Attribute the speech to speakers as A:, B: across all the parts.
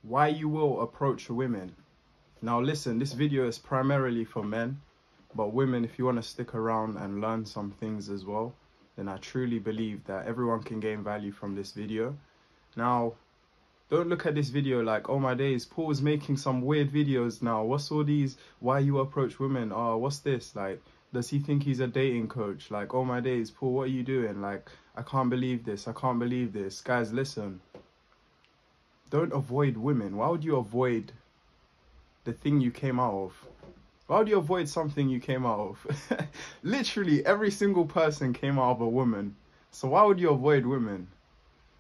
A: why you will approach women. Now listen, this video is primarily for men, but women, if you want to stick around and learn some things as well, then I truly believe that everyone can gain value from this video. Now, don't look at this video like, oh my days, Paul's making some weird videos now. What's all these, why you approach women? Oh, what's this? Like, does he think he's a dating coach? Like, oh my days, Paul, what are you doing? Like, I can't believe this. I can't believe this. Guys, listen. Don't avoid women. Why would you avoid the thing you came out of? Why would you avoid something you came out of? Literally, every single person came out of a woman. So why would you avoid women?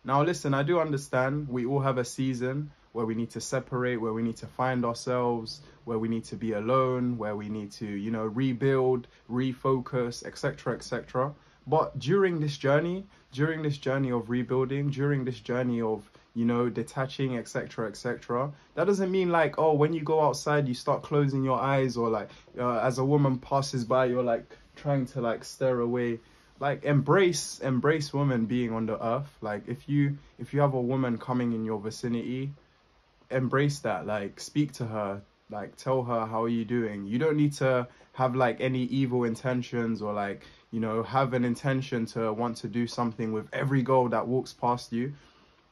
A: Now, listen, I do understand we all have a season where we need to separate, where we need to find ourselves, where we need to be alone, where we need to, you know, rebuild, refocus, etc., etc. But during this journey of rebuilding, during this journey of, you know, detaching, etc., etc., that doesn't mean like, oh, when you go outside, you start closing your eyes, or like, as a woman passes by, you're like trying to like stare away. Like, embrace women being on the earth. Like, if you have a woman coming in your vicinity, embrace that. Like, speak to her, like, tell her, how are you doing? You don't need to have like any evil intentions, or like, you know, have an intention to want to do something with every girl that walks past you.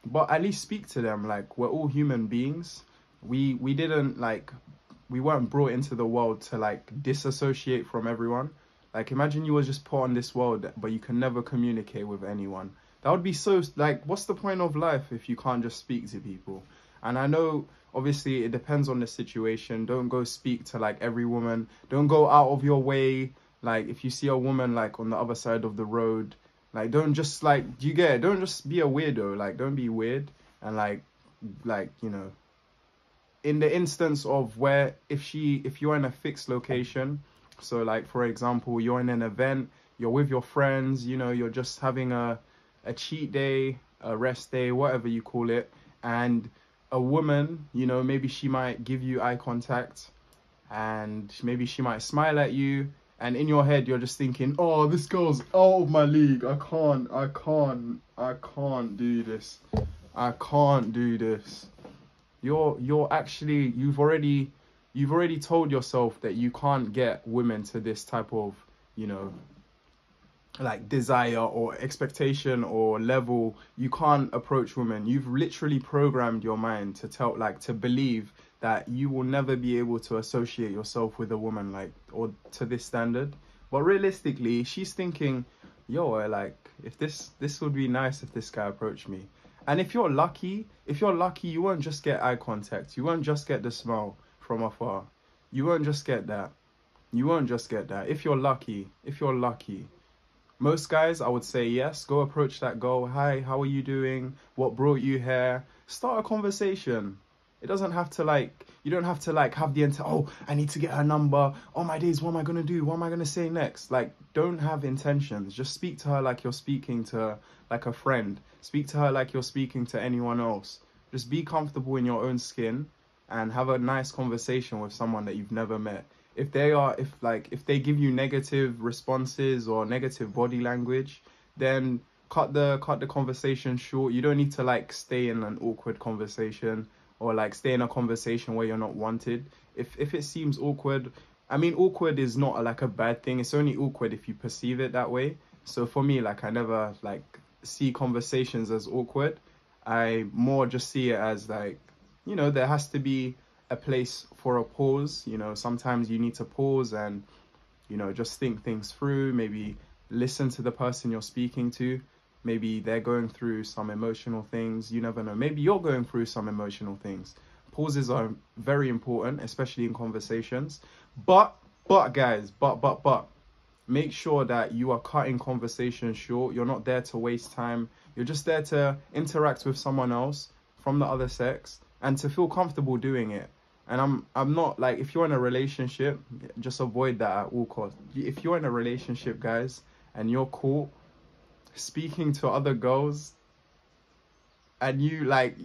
A: But at least speak to them. Like, we're all human beings. We weren't brought into the world to like disassociate from everyone. Like, imagine you were just put on this world, but you can never communicate with anyone. That would be so, like, what's the point of life if you can't just speak to people? And I know, obviously, it depends on the situation. Don't go speak to, like, every woman. Don't go out of your way. Like, if you see a woman, like, on the other side of the road, like, don't just, like, do you get it? Don't just be a weirdo. Like, don't be weird. And, like, you know, in the instance of where, if you're in a fixed location, so like, for example, you're in an event, you're with your friends, you know, you're just having a cheat day, a rest day, whatever you call it, and a woman, you know, maybe she might give you eye contact, and maybe she might smile at you, and in your head you're just thinking, oh, this girl's out of my league, I can't do this, I can't do this. You're actually, you've already told yourself that you can't get women to this type of, you know, like desire or expectation or level. You can't approach women. You've literally programmed your mind to believe that you will never be able to associate yourself with a woman, like, or to this standard. But realistically, she's thinking, yo, like, if this would be nice if this guy approached me. And if you're lucky, you won't just get eye contact. You won't just get the smile from afar. You won't just get that. If you're lucky. Most guys, I would say, yes, go approach that girl. Hi, how are you doing? What brought you here? Start a conversation. It doesn't have to, like, you don't have to, like, have the oh, I need to get her number. Oh my days, what am I going to do? What am I going to say next? Like, don't have intentions. Just speak to her like you're speaking to, like, a friend. Speak to her like you're speaking to anyone else. Just be comfortable in your own skin and have a nice conversation with someone that you've never met. If they give you negative responses or negative body language, then cut the conversation short. You don't need to, like, stay in an awkward conversation, or like stay in a conversation where you're not wanted. If it seems awkward, I mean, awkward is not like a bad thing. It's only awkward if you perceive it that way. So for me, like, I never like see conversations as awkward. I more just see it as, like, you know, there has to be a place for a pause. You know, sometimes you need to pause and, you know, just think things through, maybe listen to the person you're speaking to. Maybe they're going through some emotional things. You never know. Maybe you're going through some emotional things. Pauses are very important, especially in conversations. But guys, make sure that you are cutting conversations short. You're not there to waste time. You're just there to interact with someone else from the other sex and to feel comfortable doing it. And I'm not, like, if you're in a relationship, just avoid that at all costs. If you're in a relationship, guys, and you're caught speaking to other girls and you, like,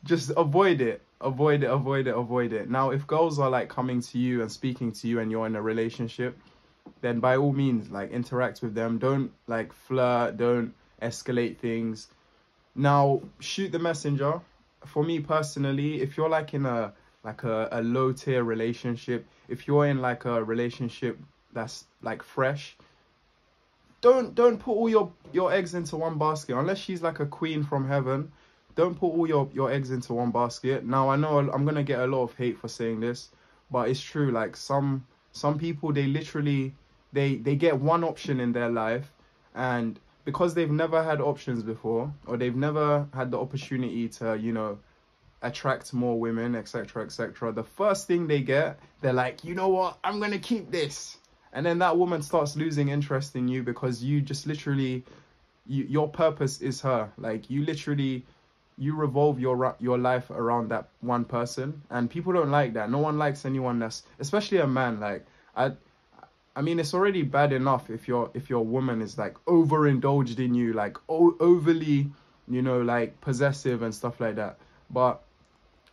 A: just avoid it. Now, if girls are, like, coming to you and speaking to you and you're in a relationship, then by all means, like, interact with them. Don't, like, flirt, don't escalate things. Now, shoot the messenger. for me personally, if you're like in a low tier relationship, if you're in like a relationship that's like fresh, don't put all your eggs into one basket unless she's like a queen from heaven. Don't put all your eggs into one basket. Now I know I'm gonna get a lot of hate for saying this, but it's true. Like some people, they literally they get one option in their life, and because they've never had options before, or they've never had the opportunity to, you know, attract more women, etc., etc., the first thing they get, they're like, you know what, I'm gonna keep this. And then that woman starts losing interest in you because you just literally, your purpose is her. Like, you literally, you revolve your life around that one person, and people don't like that. No one likes anyone that's, especially a man. Like, I mean, it's already bad enough if your woman is like overindulged in you, like overly, you know, like possessive and stuff like that. But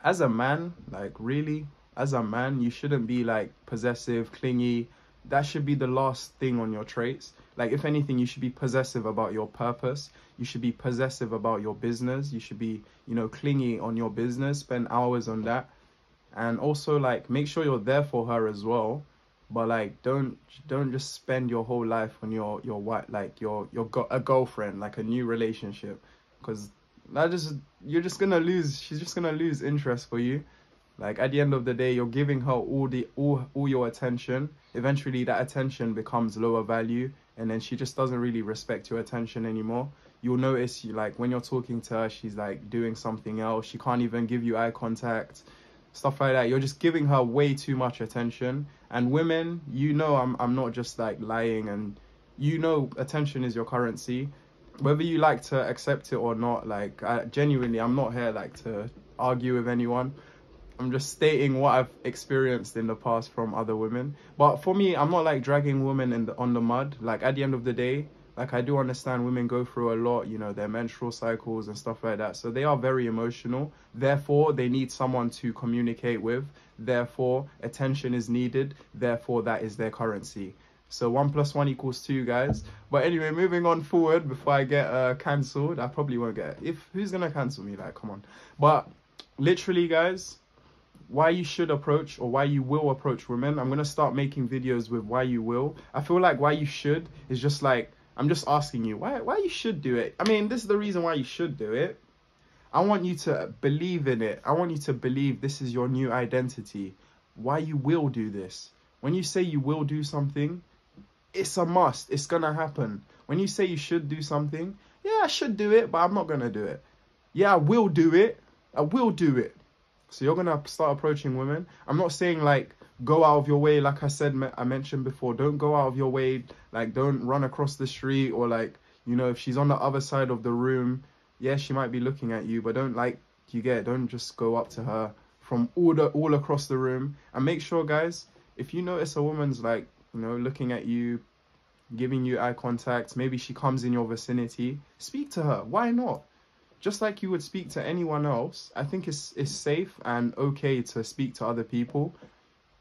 A: as a man, like, really, as a man, you shouldn't be like possessive, clingy. That should be the last thing on your traits. Like, if anything, you should be possessive about your purpose. You should be possessive about your business. You should be, you know, clingy on your business, spend hours on that. And also, like, make sure you're there for her as well. But like, don't just spend your whole life on your wife, like a girlfriend, like a new relationship, because you're just gonna lose. She's just gonna lose interest for you. Like, at the end of the day, you're giving her all your attention. Eventually, that attention becomes lower value, and then she just doesn't really respect your attention anymore. You'll notice, like, when you're talking to her, she's like doing something else. She can't even give you eye contact, stuff like that. You're just giving her way too much attention. And women, you know, I'm not just like lying, and you know, attention is your currency, whether you like to accept it or not. Like, genuinely, I'm not here like to argue with anyone. I'm just stating what I've experienced in the past from other women. But for me, I'm not like dragging women on the mud. Like, at the end of the day, like, I do understand women go through a lot, you know, their menstrual cycles and stuff like that. So they are very emotional. Therefore, they need someone to communicate with. Therefore, attention is needed. Therefore, that is their currency. So 1 + 1 = 2, guys. But anyway, moving on forward before I get cancelled. I probably won't get... Who's going to cancel me? Like, come on. But literally, guys, why you should approach, or why you will approach women. I'm going to start making videos with why you will. I feel like why you should is just like, I'm just asking you why you should do it. I mean, this is the reason why you should do it. I want you to believe in it. I want you to believe this is your new identity. Why you will do this. When you say you will do something, it's a must. It's going to happen. When you say you should do something, yeah, I should do it, but I'm not going to do it. Yeah, I will do it. I will do it. So you're going to start approaching women. I'm not saying like go out of your way. Like I said, I mentioned before, don't go out of your way. Like, don't run across the street, or like, you know, if she's on the other side of the room, yeah, she might be looking at you, but don't, like, don't just go up to her from all across the room. And make sure, guys, if you notice a woman's like, you know, looking at you, giving you eye contact, maybe she comes in your vicinity, speak to her. Why not? Just like you would speak to anyone else. I think it's safe and okay to speak to other people.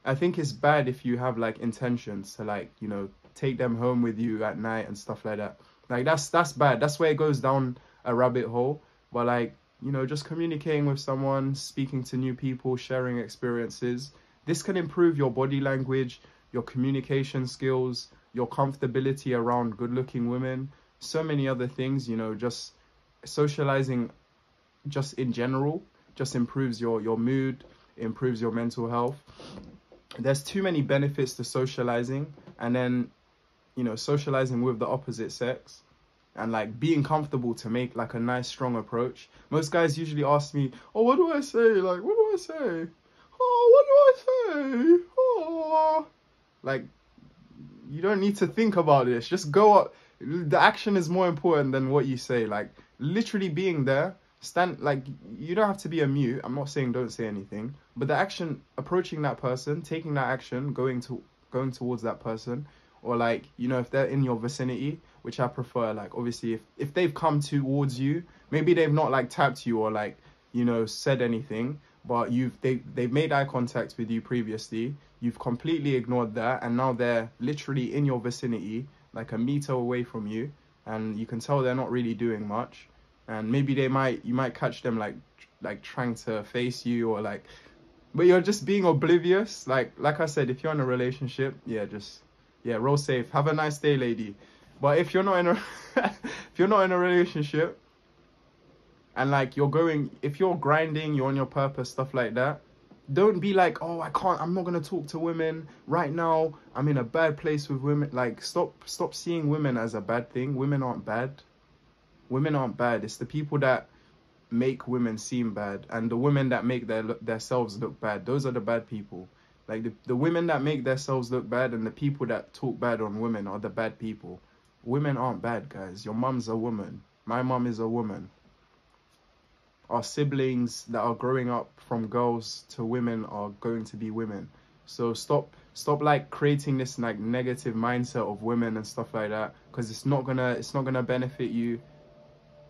A: I think it's bad if you have like intentions to, like, you know, take them home with you at night and stuff like that. Like, that's bad. That's where it goes down a rabbit hole. But like, you know, just communicating with someone, speaking to new people, sharing experiences, this can improve your body language, your communication skills, your comfortability around good-looking women, so many other things. You know, just socializing just in general just improves your mood, improves your mental health. There's too many benefits to socializing, and then, you know, socializing with the opposite sex, and like being comfortable to make like a nice strong approach. Most guys usually ask me, oh, what do I say? Like, what do I say? Oh, what do I say? Oh, like, you don't need to think about this. Just go up. The action is more important than what you say. Like, literally being there, stand, like, you don't have to be a mute. I'm not saying don't say anything, but the action, approaching that person, taking that action, going towards that person, or like, you know, if they're in your vicinity, which I prefer, like, obviously if they've come towards you, maybe they've not like tapped you or like, you know, said anything, but they've made eye contact with you previously, you've completely ignored that, and now they're literally in your vicinity, like a meter away from you, and you can tell they're not really doing much, and maybe you might catch them like like trying to face you, or like, but you're just being oblivious. Like I said, if you're in a relationship, yeah, just, yeah, roll safe. Have a nice day, lady. But if you're not in a if you're not in a relationship, and like if you're grinding, you're on your purpose, stuff like that, don't be like, oh, I'm not gonna talk to women right now, I'm in a bad place with women. Like, stop seeing women as a bad thing. Women aren't bad. Women aren't bad. It's the people that make women seem bad, and the women that make themselves look bad. Those are the bad people. Like, the women that make themselves look bad and the people that talk bad on women are the bad people. Women aren't bad, guys. Your mum's a woman. My mum is a woman. Our siblings that are growing up from girls to women are going to be women. So stop like creating this like negative mindset of women and stuff like that, because it's not gonna benefit you.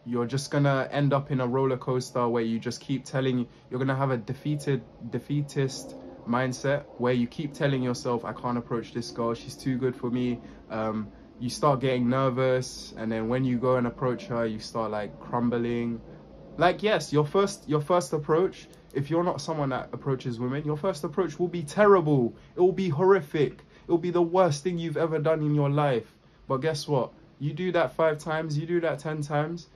A: You're just gonna end up in a roller coaster where you just keep you're gonna have a defeatist mindset where you keep telling yourself, I can't approach this girl, she's too good for me. You start getting nervous, and then when you go and approach her, you start like crumbling. Like, yes, your first approach, if you're not someone that approaches women, your first approach will be terrible. It will be horrific. It will be the worst thing you've ever done in your life. But guess what? You do that 5 times, you do that 10 times.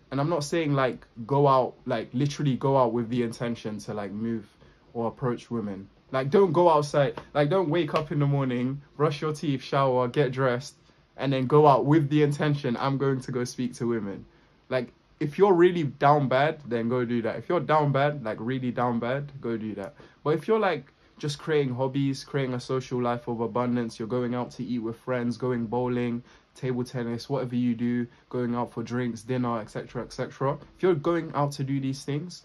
A: And I'm not saying like go out, like literally go out with the intention to like move or approach women. Like, don't go outside. Like, don't wake up in the morning, brush your teeth, shower, get dressed, and then go out with the intention, I'm going to go speak to women. Like, if you're really down bad, then go do that. If you're down bad, like really down bad, go do that. But if you're like just creating hobbies, creating a social life of abundance, you're going out to eat with friends, going bowling, table tennis, whatever you do, going out for drinks, dinner, etc., etc. If you're going out to do these things,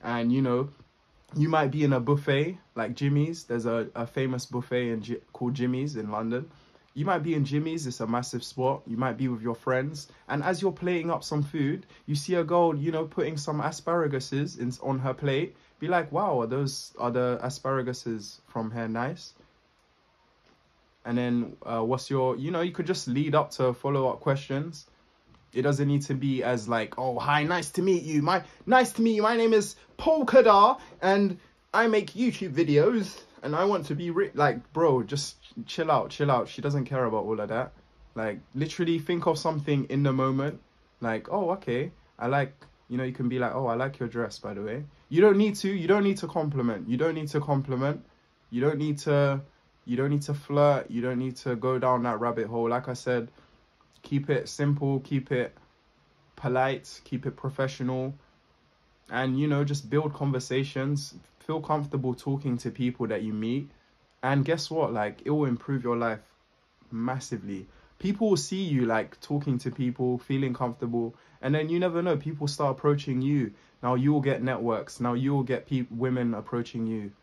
A: and you know, you might be in a buffet like Jimmy's. There's a famous buffet called Jimmy's in London. You might be in Jimmy's, it's a massive spot. You might be with your friends. And as you're plating up some food, you see a girl, you know, putting some asparaguses on her plate. Be like, wow, are the asparaguses from here nice? And then you could just lead up to follow-up questions. It doesn't need to be as like, oh, hi, nice to meet you. My name is Khadar, and I make YouTube videos. And I want to be like, bro, just chill out. She doesn't care about all of that. Like, literally think of something in the moment. Like, oh, okay, you can be like, oh, I like your dress, by the way. You don't need to compliment. You don't need to flirt. You don't need to go down that rabbit hole. Like I said, keep it simple, keep it polite, keep it professional. And, you know, just build conversations. Feel comfortable talking to people that you meet. And guess what? Like, it will improve your life massively. People will see you, like, talking to people, feeling comfortable. And then you never know, people start approaching you. Now you will get networks. Now you will get women approaching you.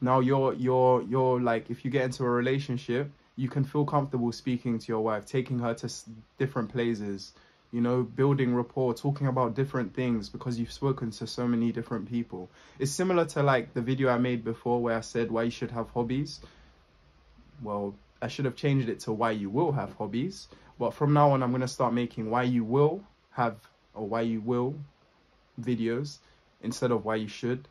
A: Now you're like, if you get into a relationship, you can feel comfortable speaking to your wife, taking her to different places. You know, building rapport, talking about different things because you've spoken to so many different people. It's similar to like the video I made before where I said why you should have hobbies. Well, I should have changed it to why you will have hobbies. But from now on, I'm going to start making why you will have or why you will videos instead of why you should.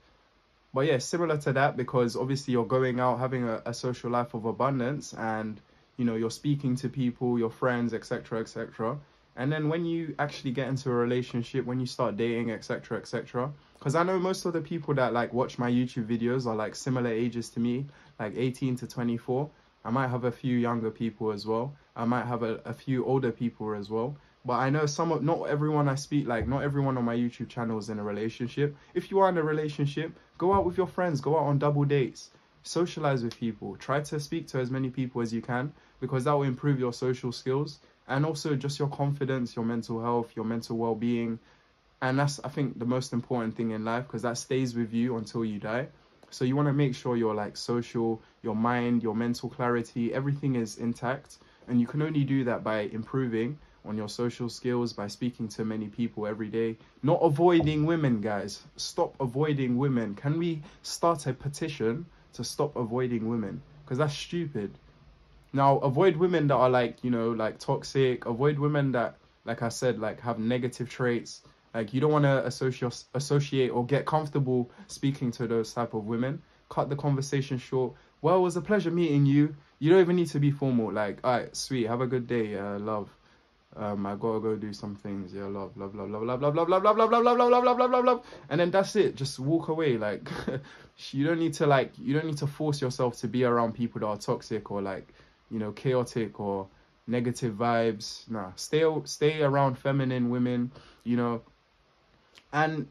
A: But yeah, similar to that, because obviously you're going out having a social life of abundance, and you know, you're speaking to people, your friends, etc., etc. And then when you actually get into a relationship, when you start dating, etc., etc., because I know most of the people that like watch my YouTube videos are like similar ages to me, like 18 to 24. I might have a few younger people as well. I might have a few older people as well. But I know not everyone not everyone on my YouTube channel is in a relationship. If you are in a relationship, go out with your friends, go out on double dates, socialize with people, try to speak to as many people as you can, because that will improve your social skills. And also just your confidence, your mental health, your mental well-being. And that's, I think, the most important thing in life, because that stays with you until you die. So you want to make sure your like social, your mind, your mental clarity, everything is intact. And you can only do that by improving on your social skills, by speaking to many people every day. Not avoiding women, guys. Stop avoiding women. Can we start a petition to stop avoiding women? Because that's stupid. Now, avoid women that are like, you know, like toxic. Avoid women that, like I said, like have negative traits. Like, you don't want to associate or get comfortable speaking to those type of women. Cut the conversation short. Well, it was a pleasure meeting you. You don't even need to be formal. Like, all right, sweet, have a good day, love. I gotta go do some things. Yeah, love, love, love, love, love, love, love, love, love, love, love, love, love, love, love, love, love, love, and then that's it. Just walk away. Like, you don't need to force yourself to be around people that are toxic or like, you know, chaotic or negative vibes. Nah, stay around feminine women, you know. And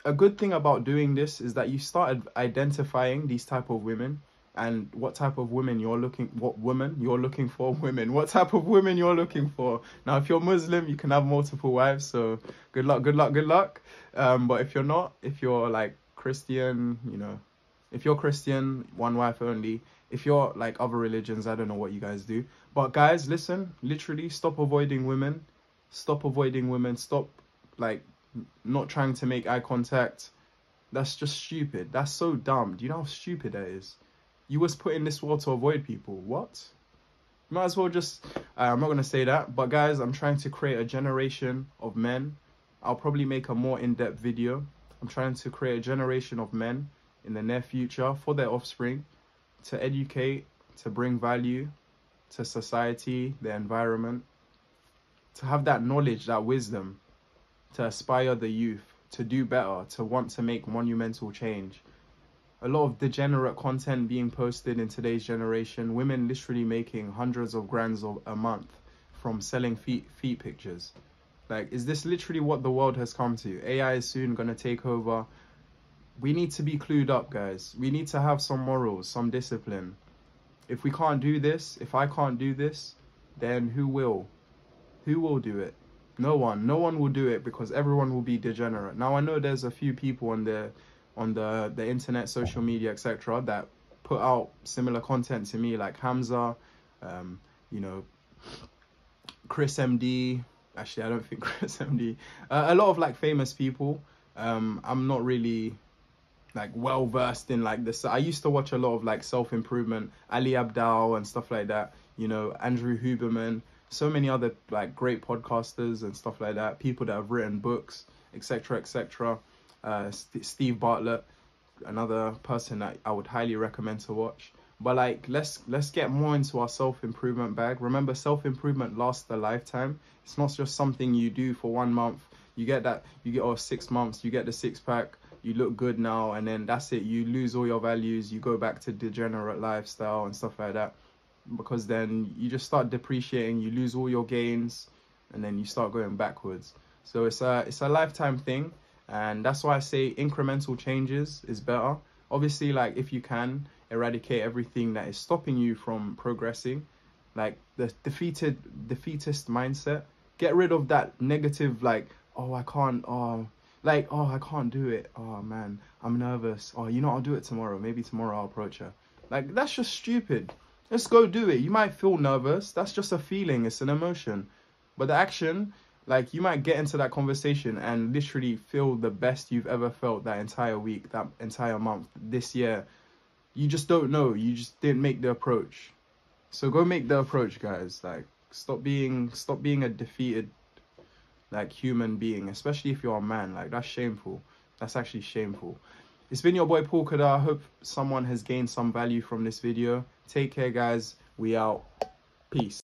A: a good thing about doing this is that you started identifying these type of women and what type of women you're looking, what women you're looking for, what type of women you're looking for. Now, if you're Muslim, you can have multiple wives, so good luck, good luck, good luck. But if you're not, if you're like Christian, you know, if you're Christian, one wife only. If you're like other religions, I don't know what you guys do. But guys, listen, literally stop avoiding women. Stop avoiding women. Stop like not trying to make eye contact. That's just stupid. That's so dumb. Do you know how stupid that is? You was put in this world to avoid people. What? Might as well just... I'm not going to say that. But guys, I'm trying to create a generation of men. I'll probably make a more in-depth video. I'm trying to create a generation of men in the near future for their offspring to educate, to bring value to society, the environment, to have that knowledge, that wisdom, to aspire the youth, to do better, to want to make monumental change. A lot of degenerate content being posted in today's generation, women literally making hundreds of grands a month from selling feet pictures. Like, is this literally what the world has come to? AI is soon going to take over. We need to be clued up, guys. We need to have some morals, some discipline. If we can't do this, if I can't do this, then who will? Who will do it? No one. No one will do it because everyone will be degenerate. Now, I know there's a few people on the internet, social media, etc., that put out similar content to me, like Hamza, you know, Chris MD. Actually, I don't think Chris MD. A lot of like famous people. I'm not really like well versed in like this. I used to watch a lot of like self-improvement, Ali Abdal and stuff like that, you know, Andrew Huberman, so many other like great podcasters and stuff like that, people that have written books, etc., etc. Steve Bartlett, another person that I would highly recommend to watch. But like, let's get more into our self-improvement bag. Remember, self-improvement lasts a lifetime. It's not just something you do for 1 month. You get that, you get 6 months, you get the six-pack, you look good now, and then that's it. You lose all your values, you go back to degenerate lifestyle and stuff like that, because then you just start depreciating, you lose all your gains, and then you start going backwards. So it's a lifetime thing, and that's why I say incremental changes is better. Obviously, like, if you can eradicate everything that is stopping you from progressing, like the defeatist mindset, get rid of that negative, like, oh, I can't, like, oh, I can't do it, oh man, I'm nervous, oh, you know, I'll do it tomorrow, maybe tomorrow I'll approach her. Like, that's just stupid. Let's go do it. You might feel nervous, that's just a feeling, it's an emotion. But the action, like, you might get into that conversation and literally feel the best you've ever felt that entire week, that entire month, this year. You just don't know. You just didn't make the approach. So go make the approach, guys. Like, stop being a defeated, like, human being, especially if you're a man. Like, that's shameful. That's actually shameful. It's been your boy Paul Khadar. I hope someone has gained some value from this video. Take care, guys. We out. Peace.